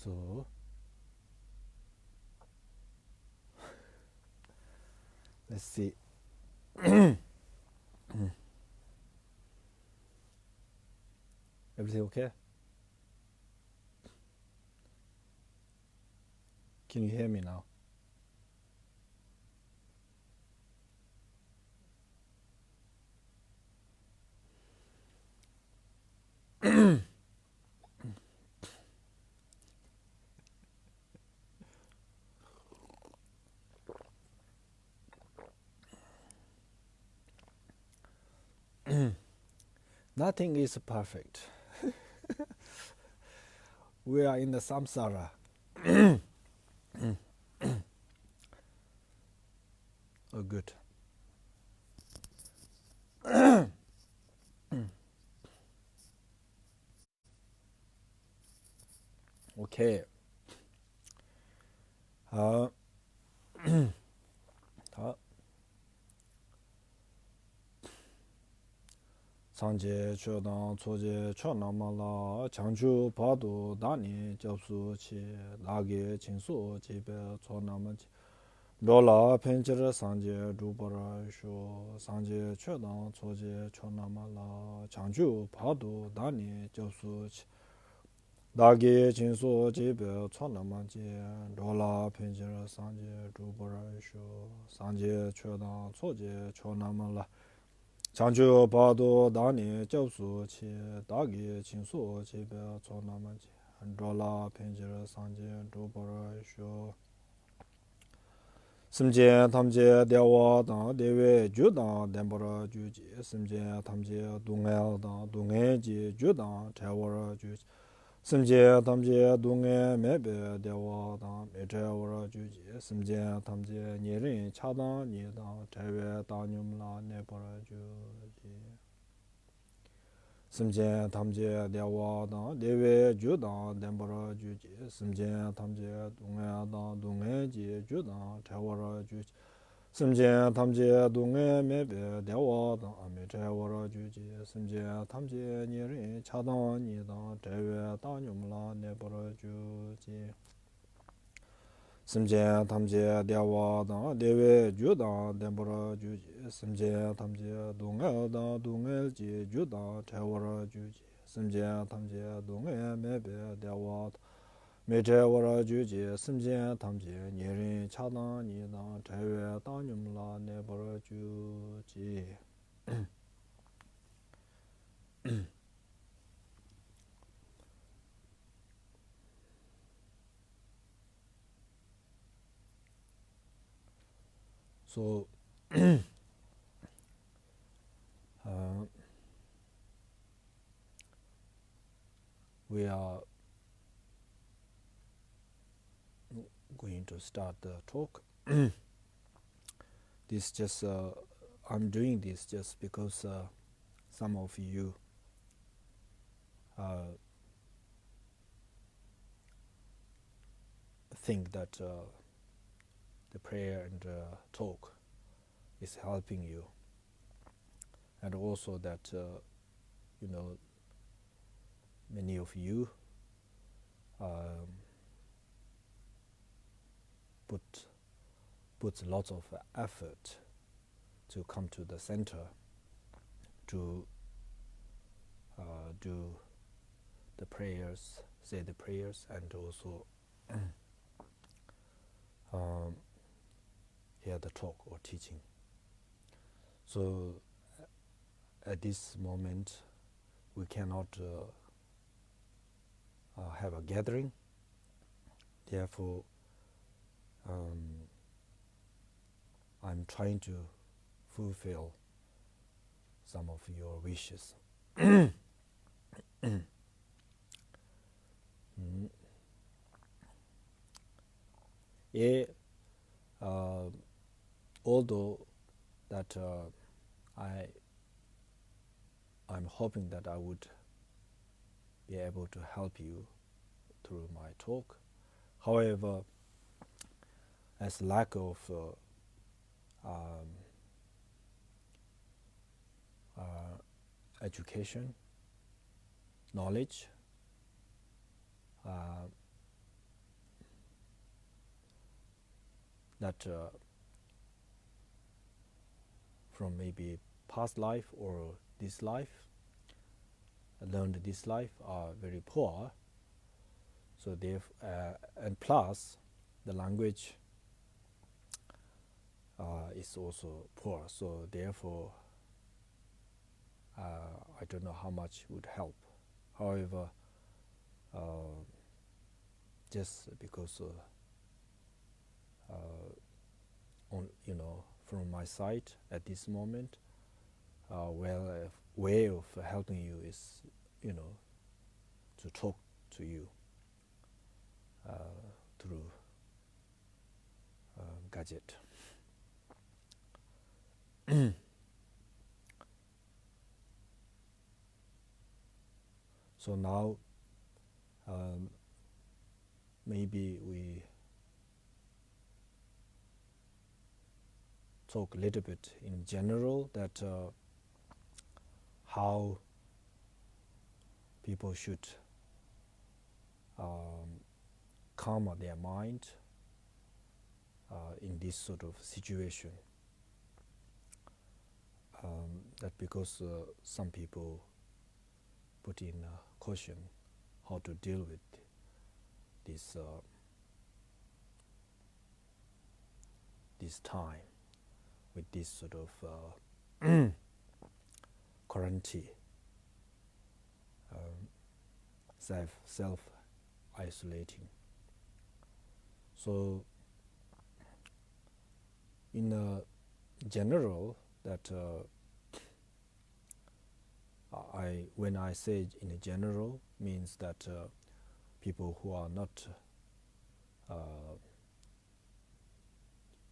So let's see. Everything okay? Can you hear me now? Nothing is perfect. We are in the samsara. Oh, good. Okay. 好，好。상제 초당 초제 초나마라 장주 바도 다니 접수치 나게 진소 집에 초나마지 로라 펜저라 상제 루버라 쇼 상제 초당 초제 초나마라 장주 바도 다니 접수치 나게 진소 집에 초나마지 로라 펜저라 상제 루버라 쇼 상제 초당 초제 초나마라 장주 바도 다니 접수치 다기 진소 집에 초나마지 안돌라 펜지르 상제 도버라쇼 심제 탐제 대화다 대외 주다 덴버라 주지 심제 탐제 동해다 동해지 주다 대화라 주지 심제 탐제 동해 매베 대화다 매대화라 주지 심제 탐제 니린 차다 니다 대외 다뇽라 내버라 주지 심제 탐제 대화다 대외 주다 덴버라 주지 심제 탐제 동해다 동해지 주다 대화라 주지 심제 탐제 동해 매베 대화다 매대화라 주지 심제 탐제 니린 차다 니다 대외 다뇽라 내버라 주지 심제 탐제 대화다 대외 주다 덴버라 주지 심제 탐제 동해다 동해지 주다 대화라 주지 심제 탐제 동해 매베 대화다 매대화라 주지 심제 탐제 니린 차다 니다 대외 다뇽라 내버라 주지 So uh, we are going to start the talk. This just I'm doing this just because some of you think that the prayer and talk is helping you, and also that you know many of you put lots of effort to come to the center to do the prayers, say the prayers, and also hear the talk or teaching. So at this moment we cannot have a gathering, therefore I'm trying to fulfill some of your wishes. Yeah, although that I'm hoping that I would be able to help you through my talk. However, as lack of education, knowledge, that from maybe past life or this life, learned this life, are very poor. So and plus the language is also poor. So therefore, I don't know how much would help. However, just because from my side at this moment, a way of helping you is, to talk to you through gadget. So now maybe we talk a little bit in general that how people should calm their mind in this sort of situation. That because some people put in caution how to deal with this time, with this sort of quarantine, self-isolating. So in general, that when I say in general, means that people who are not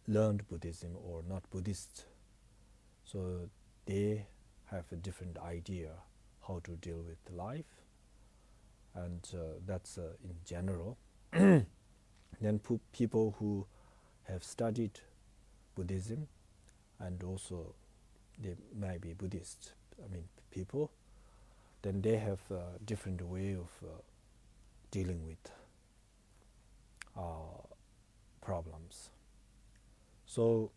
learned Buddhism or not Buddhist, so they have a different idea how to deal with life, and that's in general. Then people who have studied Buddhism, and also they may be Buddhist, people, then they have a different way of dealing with problems. So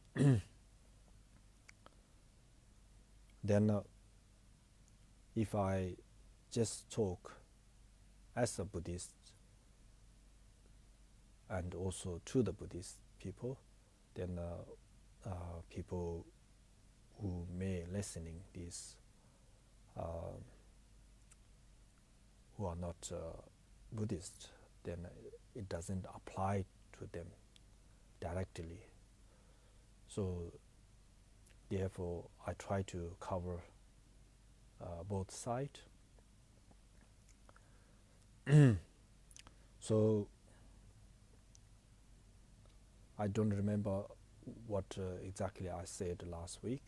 then if I just talk as a Buddhist and also to the Buddhist people, then people who may listening this who are not Buddhist, then it doesn't apply to them directly. So therefore, I try to cover both sides. So I don't remember what exactly I said last week.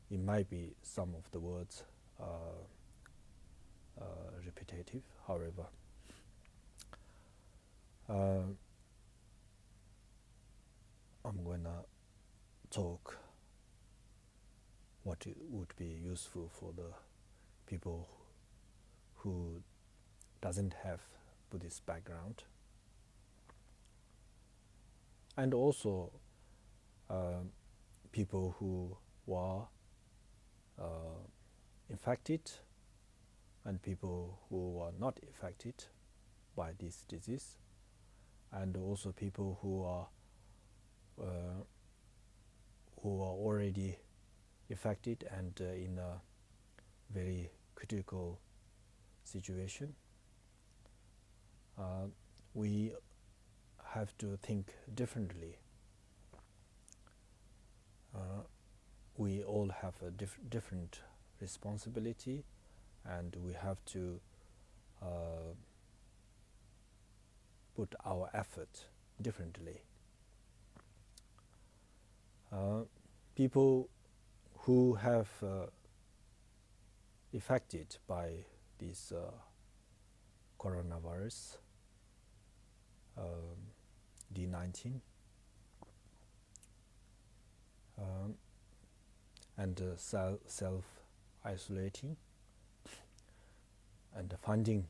It might be some of the words repetitive, however. I'm gonna talk what would be useful for the people who doesn't have Buddhist background, and also people who were infected and people who were not affected by this disease, and also people who are already affected and in a very critical situation. We have to think differently. We all have a different responsibility, and we have to put our effort differently. People who have affected by this coronavirus, D19, and self-isolating and finding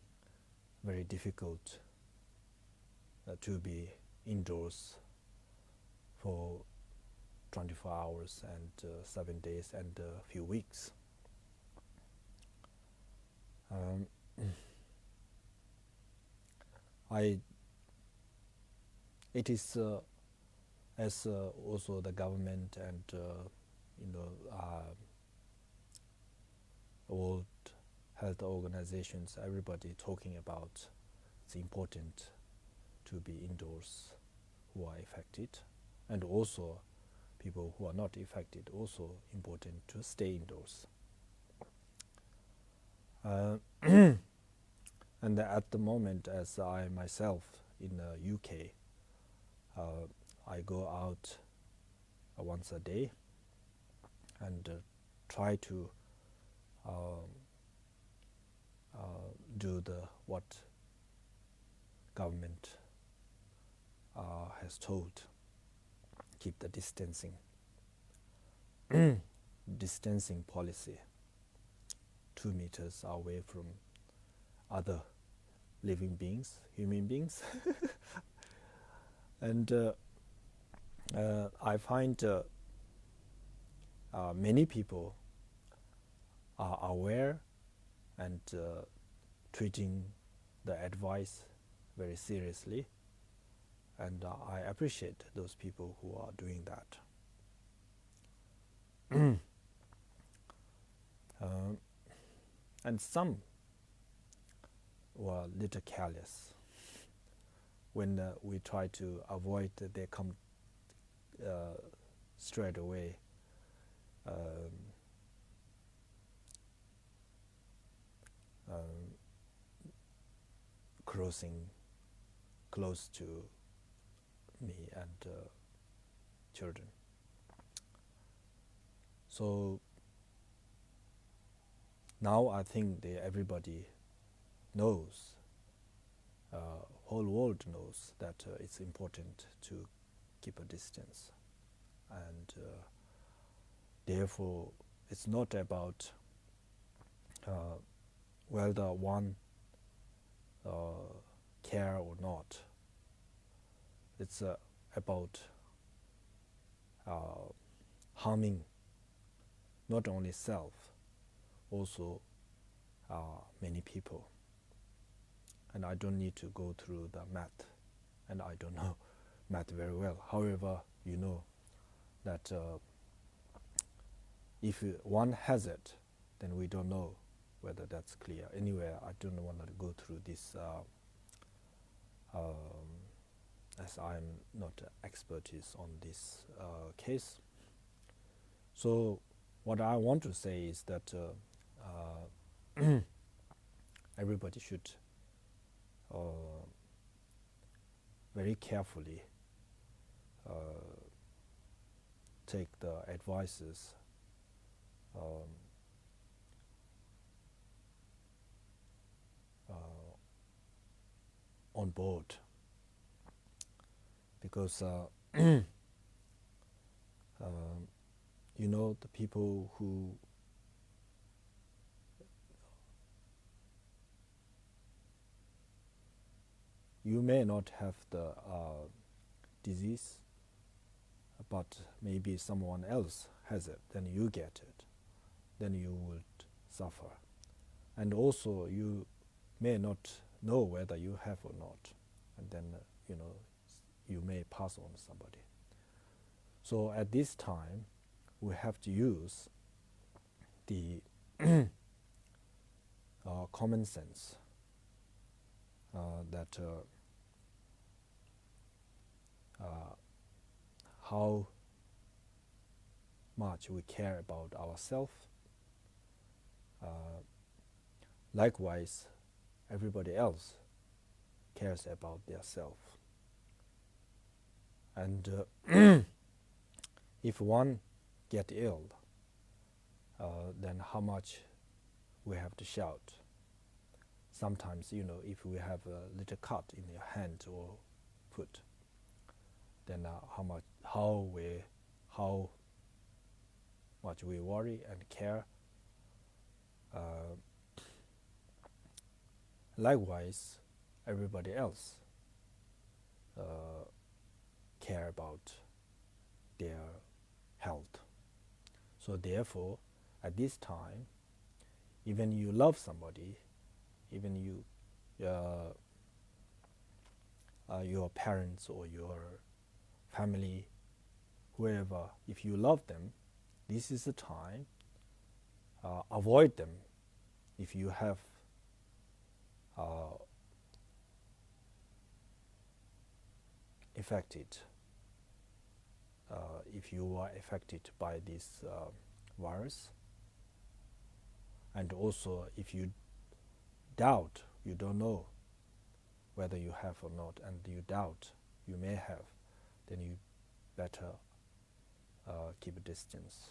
very difficult to be indoors for 24 hours and 7 days and a few weeks. It is as also the government and World Health Organizations, everybody talking about it's important to be indoors who are affected, and also people who are not affected, also important to stay indoors. And at the moment, as I myself in the UK, I go out once a day and try to do what government has told. Keep the distancing policy, 2 meters away from other living beings, human beings. And I find many people are aware and treating the advice very seriously, and I appreciate those people who are doing that. And some were a little careless. When we try to avoid that they come straight away crossing close to me and children. So now I think everybody knows, whole world knows that it's important to keep a distance, and therefore it's not about whether one care or not. It's about harming not only self, also many people. And I don't need to go through the math, and I don't know math very well. However, you know that if one has it, then we don't know whether that's clear. Anyway, I don't want to go through this as I'm not expertise on this case. So what I want to say is that everybody should very carefully take the advices on board, because you know, the people who you may not have the disease, but maybe someone else has it, then you get it, then you would suffer. And also you may not know whether you have or not, and then you may pass on somebody. So at this time we have to use the common sense that how much we care about ourselves. Likewise, everybody else cares about their self. And if one get ill, then how much we have to shout. Sometimes, if we have a little cut in your hand or foot, then how much we worry and care. Likewise, everybody else care about their health. So therefore, at this time, even you love somebody, even your parents or your family, whoever, if you love them, this is the time. Avoid them if you have affected. If you are affected by this virus, and also if you doubt, you don't know whether you have or not, and you doubt you may have, then you better keep a distance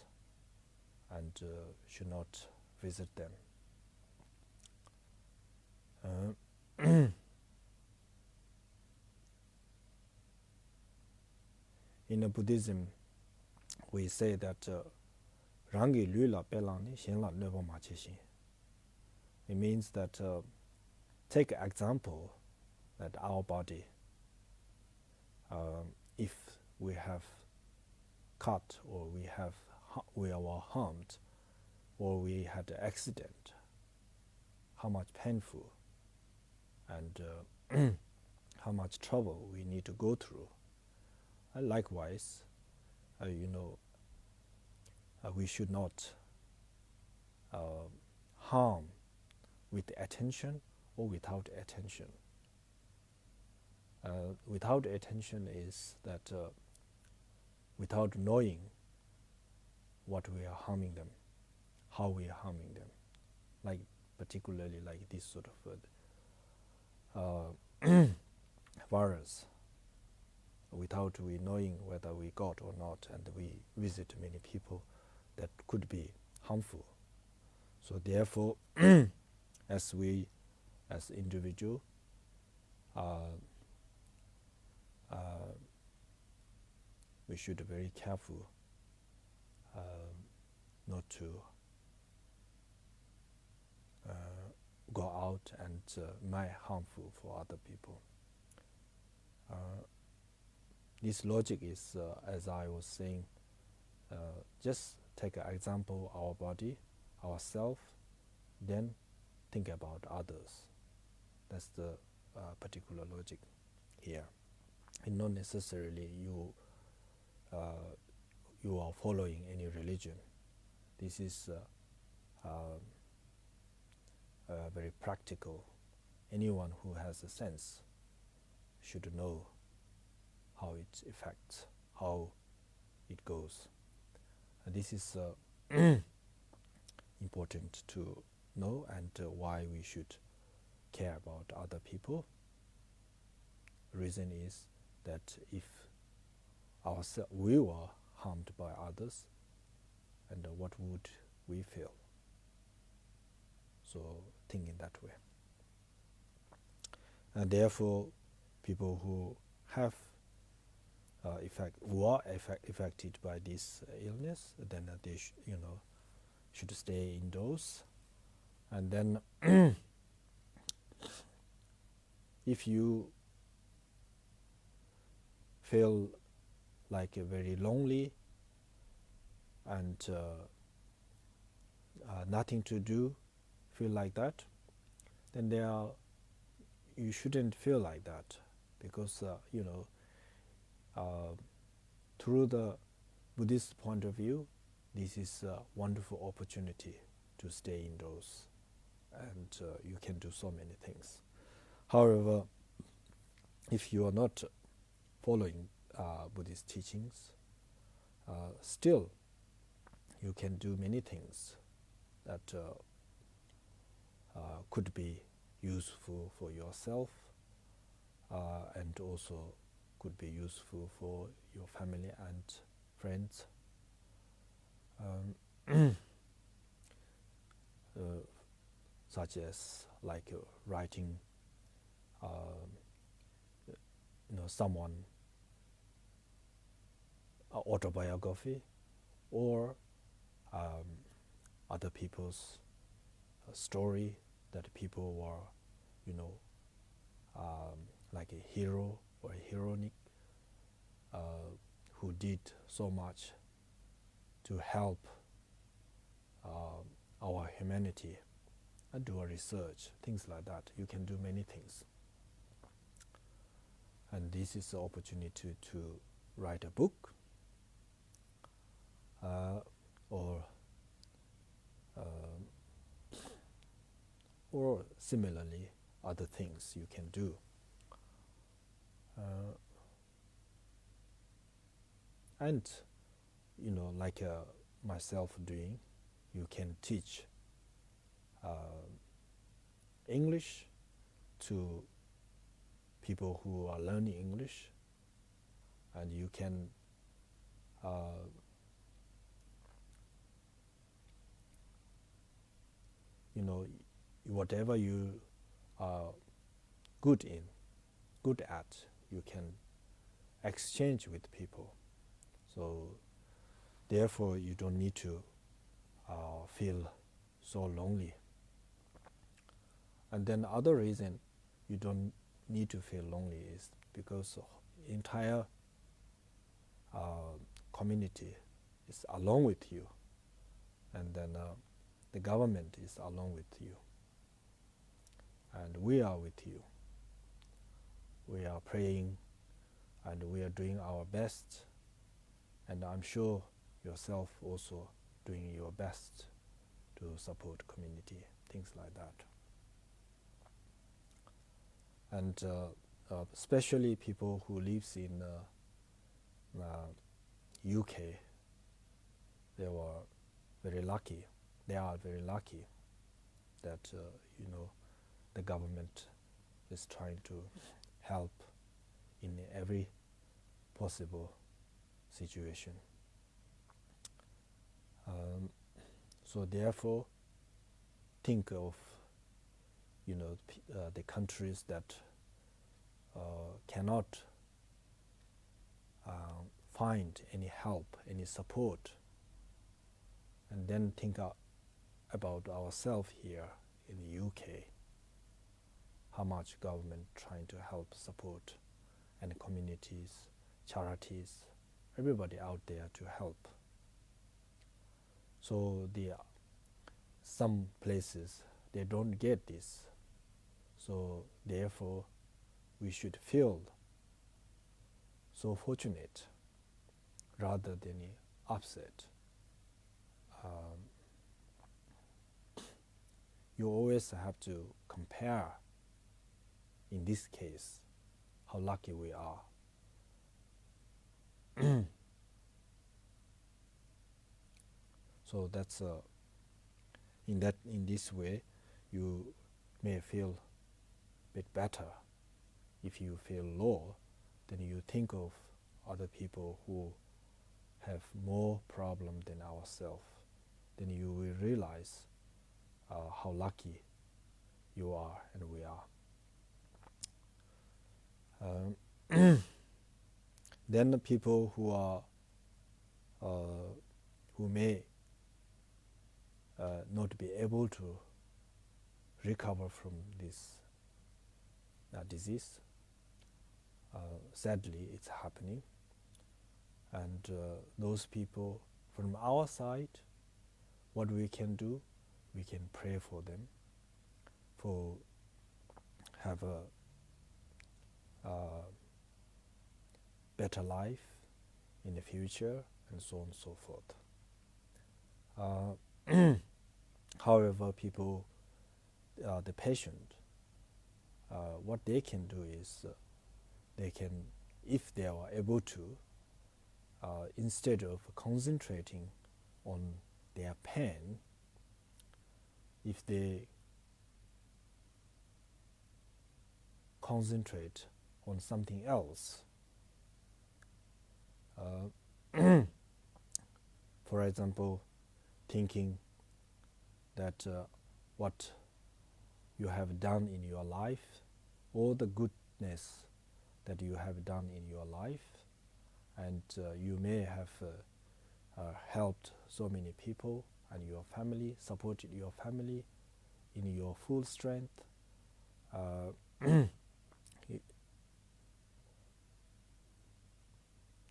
and should not visit them. In Buddhism, we say that rangi lula pelani shenla nebo macheshi. It means that take example that our body, if we have cut or we were harmed or we had an accident, how much painful and how much trouble we need to go through. And likewise, we should not harm with attention or without attention. Without attention is that without knowing what we are harming them, how we are harming them, like particularly like this sort of virus, without we knowing whether we got or not, and we visit many people that could be harmful. So therefore, as individual, we should be very careful not to go out and make harmful for other people. This logic is, as I was saying, just take an example, our body, ourselves, then think about others. That's the particular logic here. And not necessarily you are following any religion. This is very practical. Anyone who has a sense should know how it affects, how it goes. And this is important to know, and why we should care about other people. Reason is that if we were harmed by others, and what would we feel? So think in that way. And therefore, people who have who are affected by this illness, then they should stay indoors. And then if you feel like very lonely and nothing to do, feel like that, then you shouldn't feel like that, because through the Buddhist point of view, this is a wonderful opportunity to stay indoors, and you can do so many things. However, if you are not following Buddhist teachings, still you can do many things that could be useful for yourself, and also could be useful for your family and friends. Such as like writing someone autobiography, or other people's story that people were like a hero or a heroic who did so much to help our humanity and do a research, things like that. You can do many things. And this is the opportunity to write a book or similarly other things you can do. And like myself doing, you can teach English to people who are learning English, and you can whatever you are good at, you can exchange with people. So therefore you don't need to feel so lonely. And then other reason you don't need to feel lonely is because the entire community is along with you, and then the government is along with you, and we are with you. We are praying and we are doing our best, and I'm sure yourself also doing your best to support community, things like that. And especially people who lives in UK, they are very lucky that the government is trying to help in every possible situation. So therefore, think of the countries that cannot find any help, any support, and then think about ourselves here in the UK, how much government trying to help support, and communities, charities, everybody out there to help. So some places they don't get this, so therefore we should feel so fortunate rather than upset. You always have to compare, in this case, how lucky we are. So that's in this way you may feel a bit better. If you feel low, then you think of other people who have more problem than ourselves. Then you will realize how lucky you are and we are. Then the people who may not be able to recover from this disease, sadly it's happening, and those people, from our side, what we can do, we can pray for them, for have a better life in the future, and so on and so forth. However, people, the patient, what they can do is they can, if they are able to, instead of concentrating on their pain, if they concentrate on something else, for example, thinking that what you have done in your life, all the goodness that you have done in your life, and you may have helped so many people and your family, supported your family in your full strength.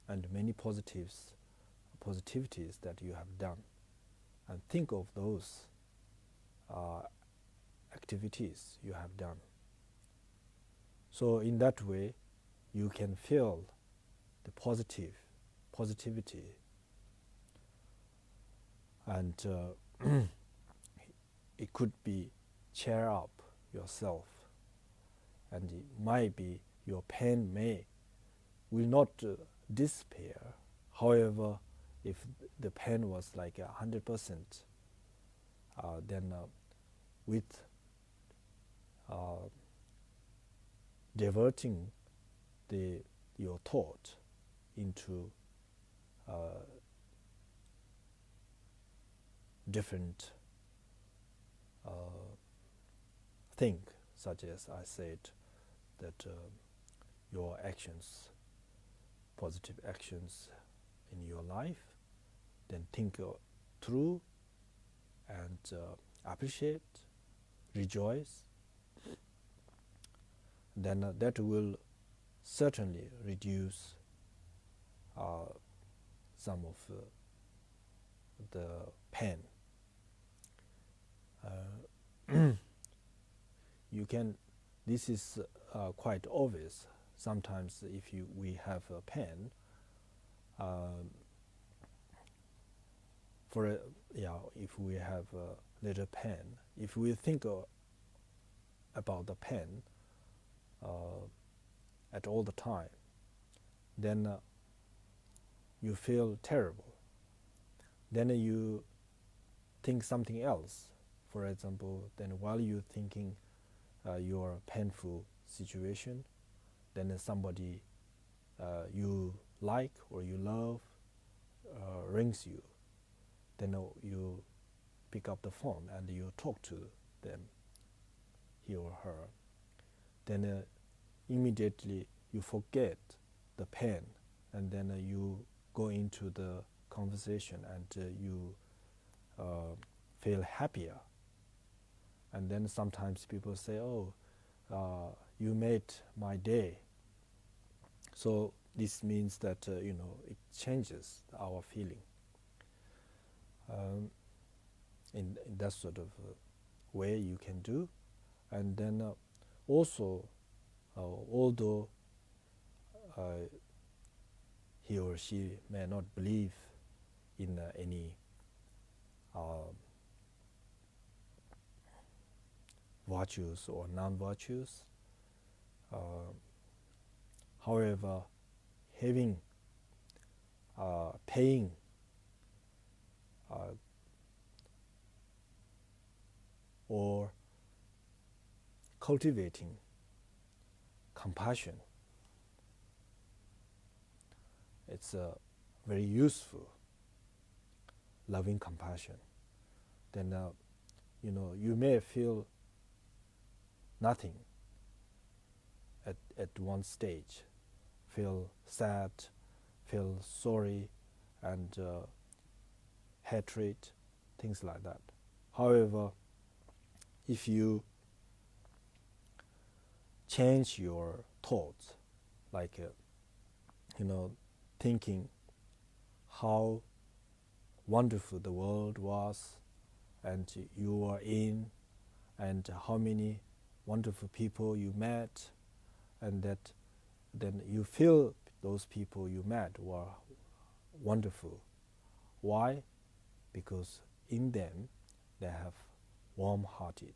and many positivities that you have done, and think of those activities you have done. So in that way, you can feel the positivity, and it could be cheer up yourself, and it might be your pain will not disappear. However, if the pain was like 100%, then with diverting your thought into different thing, such as I said, that your actions, positive actions in your life, then think through and appreciate, rejoice, then that will certainly reduce some of the pain. You can. This is quite obvious. Sometimes, if we have a pain, if we have a little pain, if we think about the pain at all the time, then you feel terrible. Then you think something else. For example, then while you're thinking your painful situation, then somebody you like or you love rings you. Then you pick up the phone and you talk to them, he or her. Then immediately you forget the pain, and then you go into the conversation, and you feel happier. And then sometimes people say, "Oh, you made my day." So this means that it changes our feeling. In that sort of way you can do. And then also, although he or she may not believe in any virtues or non-virtues, however, having paying or cultivating compassion, it's very useful. Loving compassion, then you may feel nothing at one stage, feel sad, feel sorry, and hatred, things like that. However, if you change your thoughts, like thinking how wonderful the world was and you are in, and how many wonderful people you met, and that then you feel those people you met were wonderful. Why? Because in them they have warm-heartedness,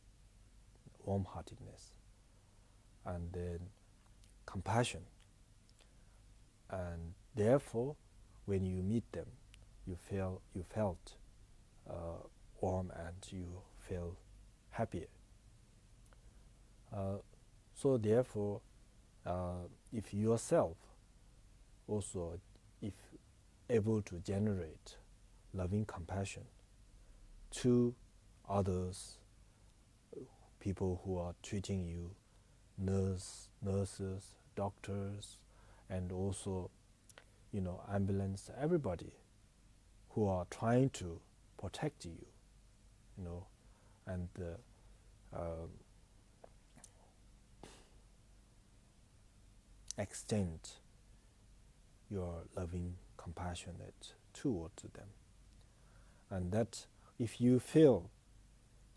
and then compassion, and therefore when you meet them, you felt warm, and you feel happier. So therefore, if yourself also, if able to generate loving compassion to others, people who are treating you, nurses, doctors, and also ambulance, everybody who are trying to protect you, and extend you are loving, compassionate towards them. And that if you feel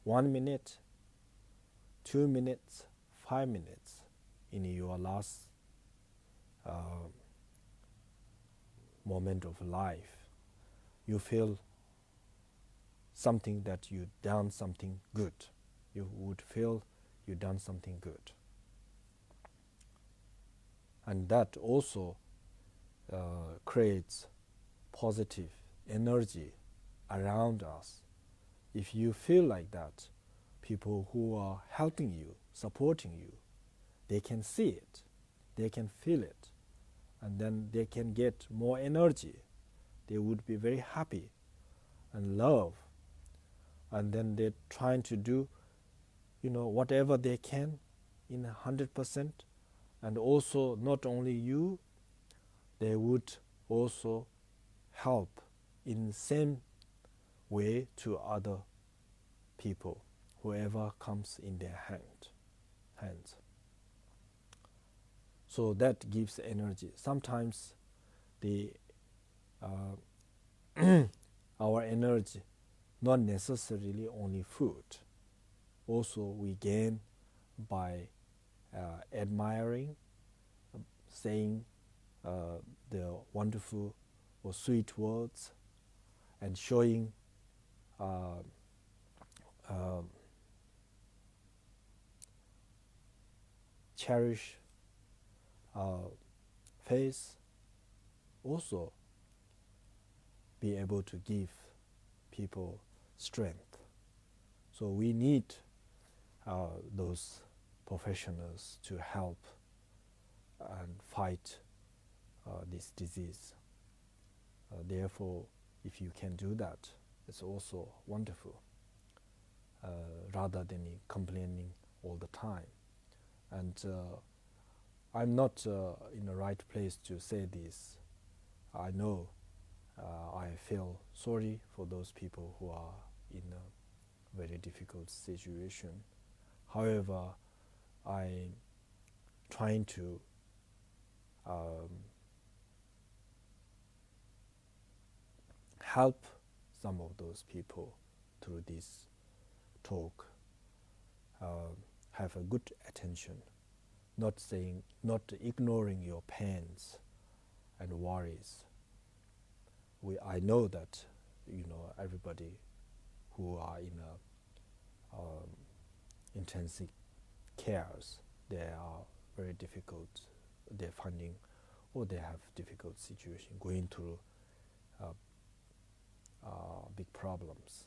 1 minute, 2 minutes, 5 minutes in your last moment of life, you feel something that you done something good. You would feel you done something good. And that also creates positive energy around us. If you feel like that, people who are helping you, supporting you, they can see it, they can feel it, and then they can get more energy. They would be very happy and love, and then they're trying to do, whatever they can in 100%. And also, not only you, they would also help in the same way to other people, whoever comes in their hands. So that gives energy. Sometimes our energy, not necessarily only food, also we gain by admiring, saying the wonderful or sweet words, and showing cherish face, also be able to give people strength. So we need those professionals to help and fight this disease. Therefore, if you can do that, it's also wonderful, rather than complaining all the time. And I'm not in the right place to say this. I know I feel sorry for those people who are in a very difficult situation. However, I'm trying to help some of those people through this talk. Have a good attention, not ignoring your pains and worries. I know that everybody who are in intensive cares, they are very difficult. They're finding, or they have difficult situation, going through big problems.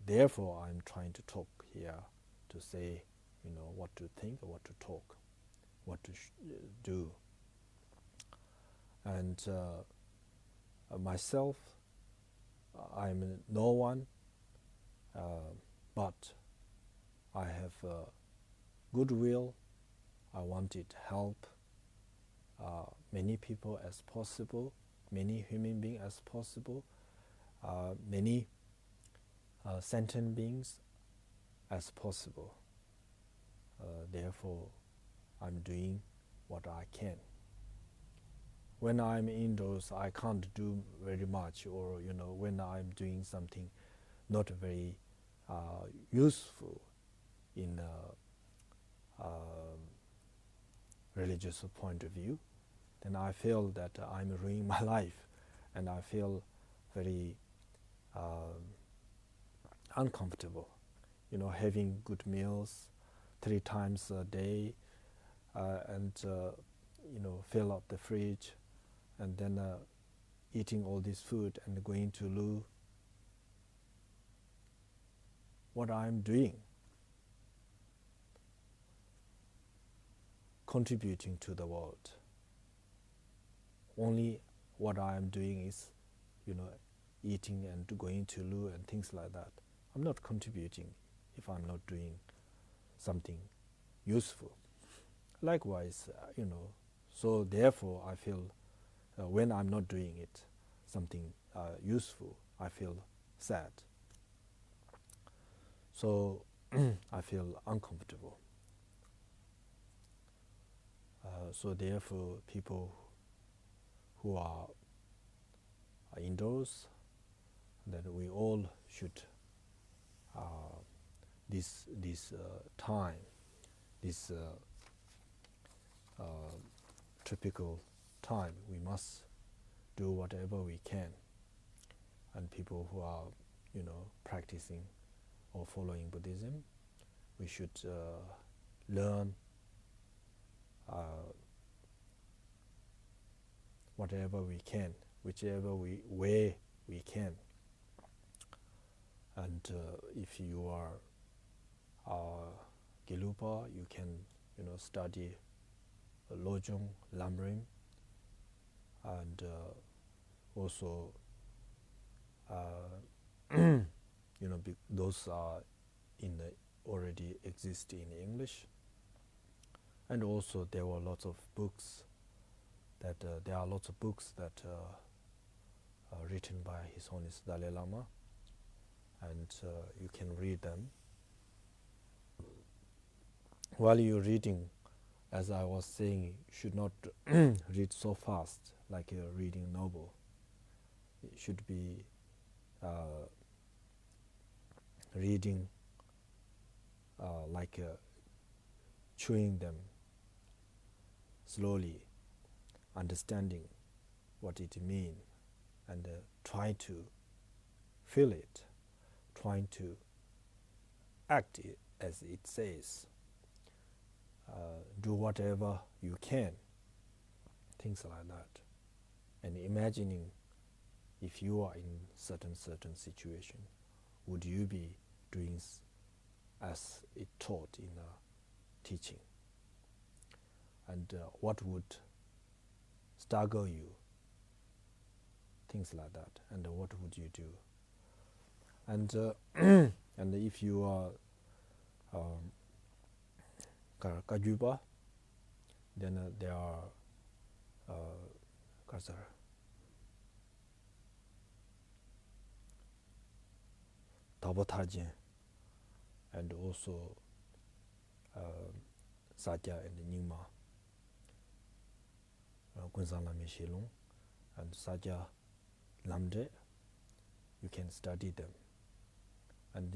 Therefore, I'm trying to talk here to say, what to think, what to talk, what to do. And myself, I'm no one, but I have goodwill. I wanted to help many people as possible, many human beings as possible, many sentient beings as possible. Therefore, I'm doing what I can. When I'm indoors, I can't do very much, or when I'm doing something not very useful in a religious point of view, then I feel that I'm ruining my life, and I feel very uncomfortable. Having good meals 3 times a day, and fill up the fridge, and then eating all this food and going to loo. What I'm doing, contributing to the world. Only what I'm doing is, eating and going to loo and things like that. I'm not contributing if I'm not doing something useful. Likewise, so therefore I feel when I'm not doing it, something useful, I feel sad. So I feel uncomfortable. So therefore, people who are indoors, that we all should this time, this typical time, we must do whatever we can. And people who are, practicing or following Buddhism, we should learn whatever we can, whichever way we can. And if you are Gelupa, you can, study Lojong, Lamrim, and also, those are already exist in English. And also there were lots of books that there are lots of books that are written by His Holiness Dalai Lama, and you can read them. While you're reading, as I was saying, you should not read so fast like you're reading novel. It should be reading like chewing them slowly, understanding what it means, and try to feel it, trying to act as it says. Do whatever you can, things like that, and imagining if you are in certain situation, would you be doing as it taught in the teaching, and what would stagger you, things like that, and what would you do, and and if you are Kajuba, then there are Tabotarjin, and also Satya and Nyingma, Gunzang Lame Shilong, and Satya Lamdre. You can study them, and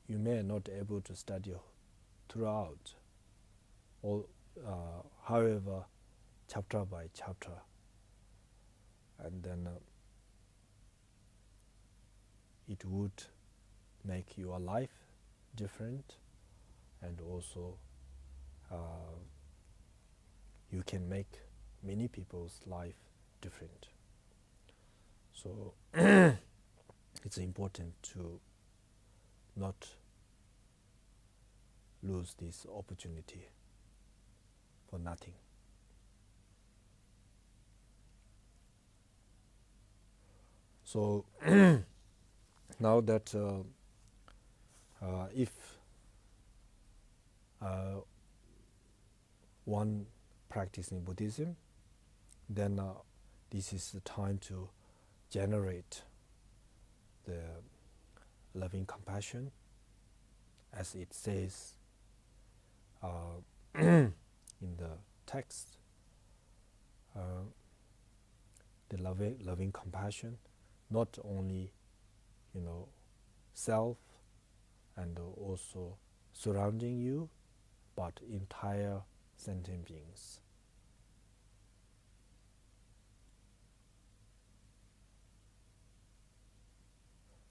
you may not able to study throughout, or however, chapter by chapter, and then it would make your life different, and also you can make many people's life different. So it's important to not lose this opportunity for nothing. So now that if one practicing Buddhism, then this is the time to generate the loving compassion, as it says in the text. The loving compassion, not only self and also surrounding you, but entire sentient beings.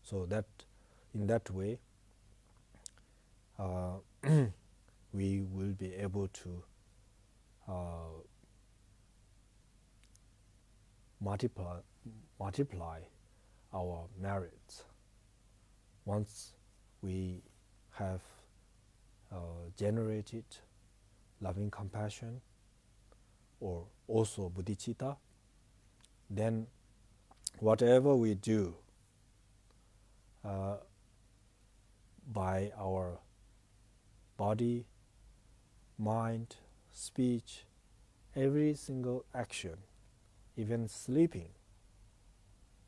So that in that way we will be able to multiply our merits. Once we have generated loving compassion, or also bodhicitta, then whatever we do by our body, mind, speech, every single action, even sleeping,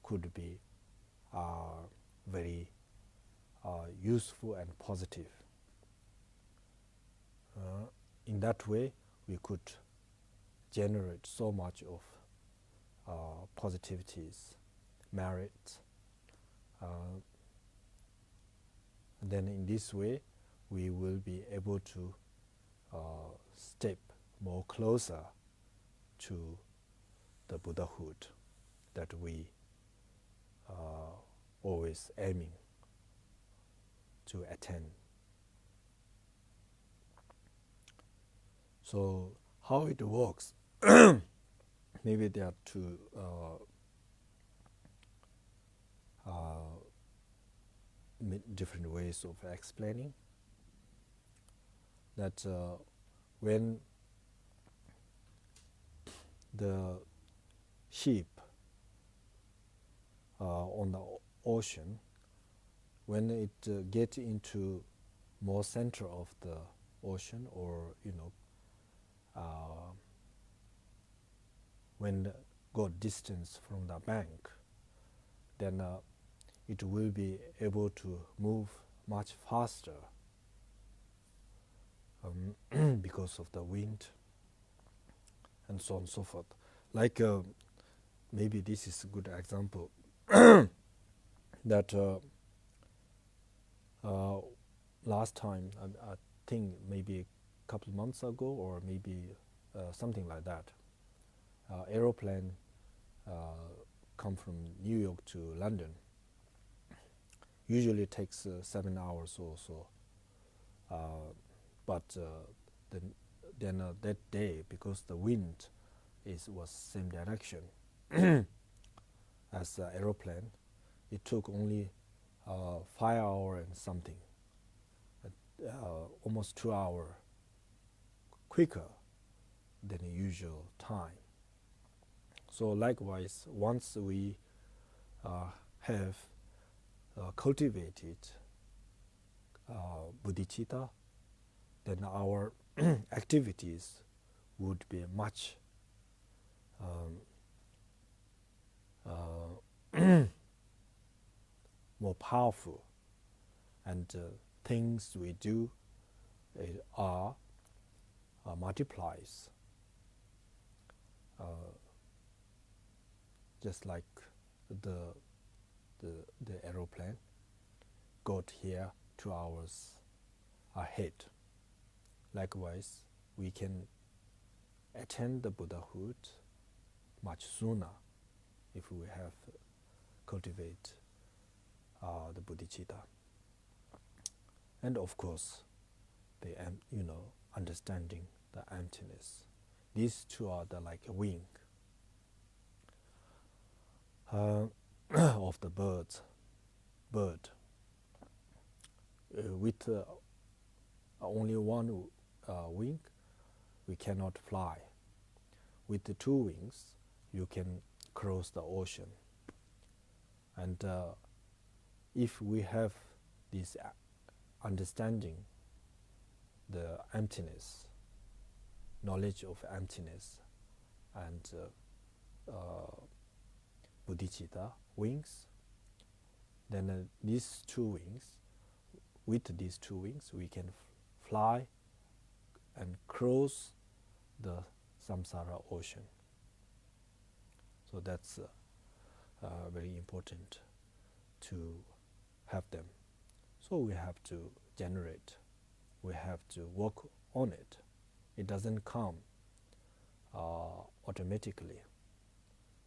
could be very useful and positive. In that way, we could generate so much of positivities, merit. And then in this way, we will be able to step more closer to the Buddhahood that we always aiming to attain. So how it works, maybe there are two different ways of explaining that when the ship on the ocean, when it get into more center of the ocean, or when got distance from the bank, then it will be able to move much faster because of the wind and so on and so forth. Like maybe this is a good example that last time, I think maybe a couple of months ago, or maybe something like that, aeroplane come from New York to London. Usually takes 7 hours or so, but then that day, because the wind was same direction as the aeroplane, it took only 5 hours and something, almost 2 hours quicker than the usual time. So likewise, once we have cultivated bodhicitta, then our activities would be much more powerful, and things we do are multiplies, just like the aeroplane got here 2 hours ahead. Likewise, we can attain the Buddhahood much sooner if we have cultivate the bodhicitta. And of course, the understanding the emptiness. These two are the like a wing of the bird. With only one wing, we cannot fly. With the 2 wings, you can cross the ocean. And if we have this understanding, the emptiness, knowledge of emptiness, and bodhicitta wings, then these 2 wings, with these 2 wings, we can fly and cross the samsara ocean. So that's very important to have them. So we have to generate, we have to work on it. It doesn't come automatically.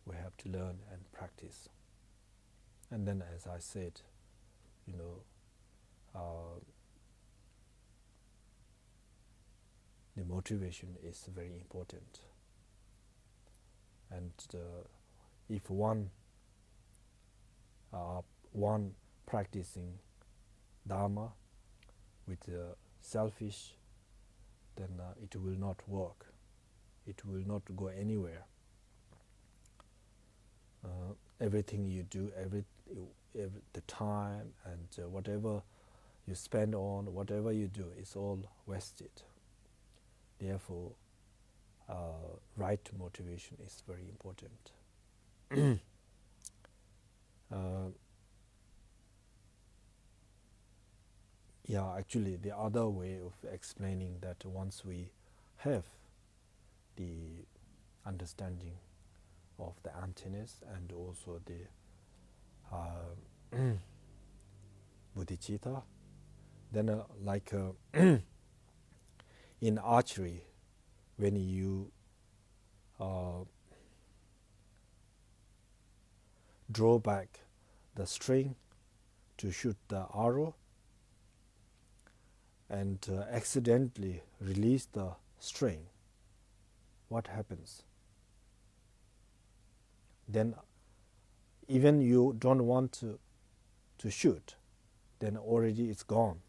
We have to learn and practice. And then, as I said, the motivation is very important. And if one practicing Dharma with selfish, then it will not work. It will not go anywhere. Everything you do, the time and whatever you spend on, whatever you do, is all wasted. Therefore, right motivation is very important. Actually, the other way of explaining that, once we have the understanding of the emptiness and also the bodhicitta. Then in archery, when you draw back the string to shoot the arrow and accidentally release the string, what happens? Then even you don't want to shoot, then already it's gone.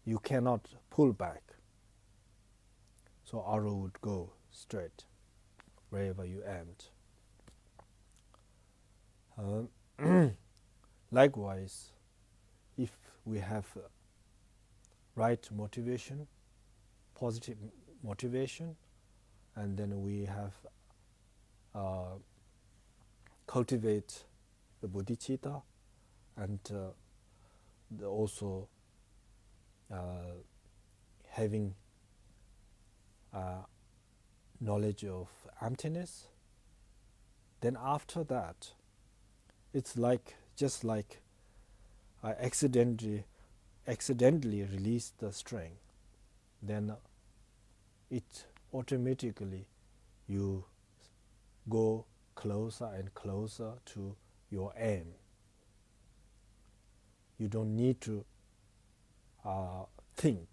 You cannot pull back. So arrow would go straight wherever you aimed. Likewise, if we have right motivation, positive motivation, and then we have cultivate the bodhicitta and also having knowledge of emptiness, then after that it's just like I accidentally release the string, then it automatically you go closer and closer to your aim. You don't need to think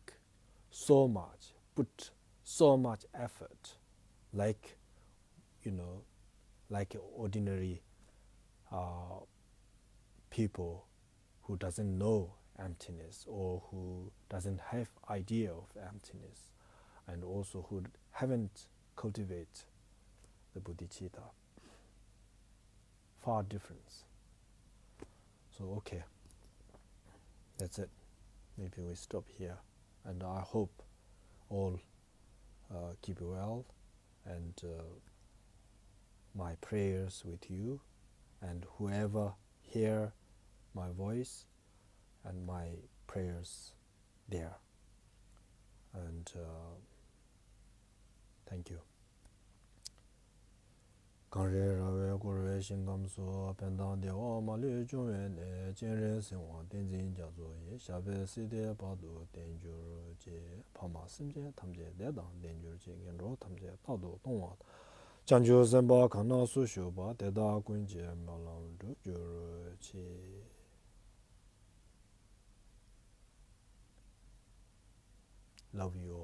so much, put so much effort, like ordinary people who doesn't know emptiness or who doesn't have idea of emptiness, and also who haven't cultivate the bodhicitta. Far difference. So okay, that's it. Maybe we stop here, and I hope all keep well, and my prayers with you, and whoever hear my voice and my prayers there. And thank you. Kanre rawe korwe shingamso pendang dewa mali chungwe ne jenren singwa tenzin jazo ye shabe side padu tenjur je pama simje tamje dedang tenjur je genro tamje padu tongwa chanju senpa kana su shubha deda kunje malang rujur che. Love you all.